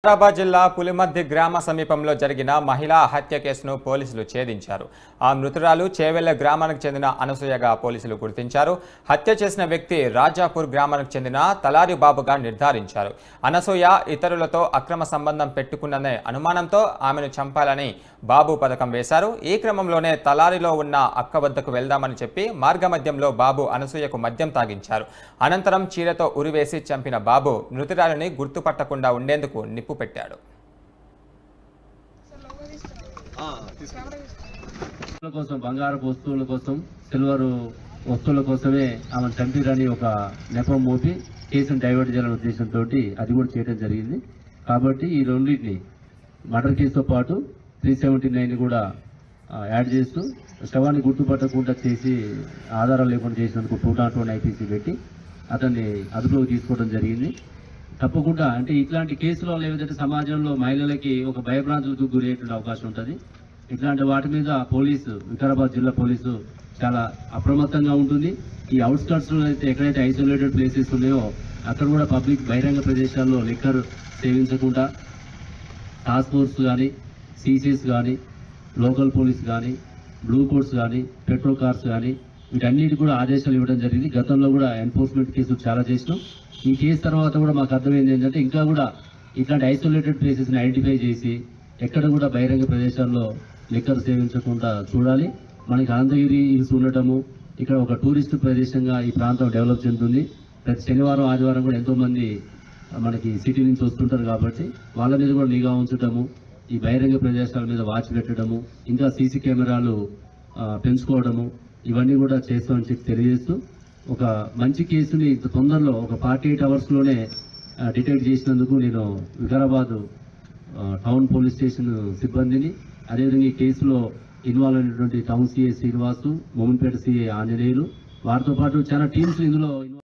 హైదరాబాద్ జిల్లా పులిమద్ది గ్రామ సమీపంలో జరిగిన మహిళా హత్య కేసును పోలీసులు ఛేదించారు. ఆ మృతురాలు చేవెళ్ల గ్రామానికి చెందిన అనసూయగా పోలీసులు గుర్తించారు. హత్య చేసిన వ్యక్తి రాజాపూర్ గ్రామానికి చెందిన తలారి బాబుగా నిర్ధారించారు. అనసూయ ఇతరులతో అక్రమ సంబంధం పెట్టుకున్ననే అనుమానంతో ఆమెను చంపాలని బాబు పథకం వేశారు. ఈ క్రమంలోనే తలారిలో ఉన్న అక్క వద్దకు వెళ్దామని చెప్పి మార్గమధ్యంలో బాబు అనసూయకు మద్యం తాగించారు. అనంతరం చీరతో ఉరివేసి చంపిన బాబు మృతురాలిని గుర్తుపట్టకుండా ఉండేందుకు పెట్టాడు. కోసం బంగారపు వస్తువుల కోసం సిల్వర్ వస్తువుల కోసమే ఆమెను చంపిరని ఒక నెపం మోపి కేసును డైవర్ట్ చేయాలనే ఉద్దేశంతో అది కూడా చేయడం జరిగింది. కాబట్టి ఈ రెండింటిని మర్డర్ కేసుతో పాటు 379 కూడా యాడ్ చేస్తూ శవాన్ని గుర్తుపట్టకుండా చేసి ఆధారాలు లేకుండా చేసినందుకు 201 ఐపీసీ పెట్టి అతన్ని అదుపులోకి తీసుకోవడం జరిగింది. తప్పకుండా అంటే ఇట్లాంటి కేసులో లేదంటే సమాజంలో మహిళలకి ఒక భయభ్రాంతులకు గురయ్యేటువంటి అవకాశం ఉంటుంది. ఇట్లాంటి వాటి మీద పోలీసు వికారాబాద్ జిల్లా పోలీసు చాలా అప్రమత్తంగా ఉంటుంది. ఈ అవుట్స్కట్స్లో అయితే ఎక్కడైతే ఐసోలేటెడ్ ప్లేసెస్ ఉన్నాయో అక్కడ కూడా పబ్లిక్ బహిరంగ ప్రదేశాల్లో లిక్కర్ సేవించకుండా టాస్క్ ఫోర్స్ కానీ, సీసీఎస్ కానీ, లోకల్ పోలీస్ కానీ, బ్లూ కోట్స్ కానీ, పెట్రోల్ కార్స్ కానీ వీటన్నిటి కూడా ఆదేశాలు ఇవ్వడం జరిగింది. గతంలో కూడా ఎన్ఫోర్స్మెంట్ కేసులు చాలా చేసినాం. ఈ కేసు తర్వాత కూడా మాకు అర్థమైంది ఏంటంటే ఇంకా కూడా ఇట్లాంటి ఐసోలేటెడ్ ప్లేసెస్ని ఐడెంటిఫై చేసి ఎక్కడ కూడా బహిరంగ ప్రదేశాల్లో లిక్కర్ సేవించకుండా చూడాలి. మనకి అనంతగిరి హిల్స్ ఉండటము ఇక్కడ ఒక టూరిస్ట్ ప్రదేశంగా ఈ ప్రాంతం డెవలప్ చెందుతుంది. ప్రతి శనివారం ఆదివారం కూడా ఎంతోమంది మనకి సిటీ నుంచి వస్తుంటారు. కాబట్టి వాళ్ళ మీద కూడా నిఘా ఉంచడము, ఈ బహిరంగ ప్రదేశాల మీద వాచ్ పెట్టడము, ఇంకా సీసీ కెమెరాలు పెంచుకోవడము ఇవన్నీ కూడా చేస్తామని చెప్పి తెలియజేస్తూ ఒక మంచి కేసుని ఇంత తొందరలో ఒక 48 అవర్స్లోనే డిటెక్ట్ చేసినందుకు నేను వికారాబాద్ టౌన్ పోలీస్ స్టేషన్ సిబ్బందిని, అదేవిధంగా ఈ కేసులో ఇన్వాల్వ్ అయినటువంటి town CI Srinivasu, Mominpet CI Anjaneyulu, వారితో పాటు చాలా టీమ్స్ ఇందులో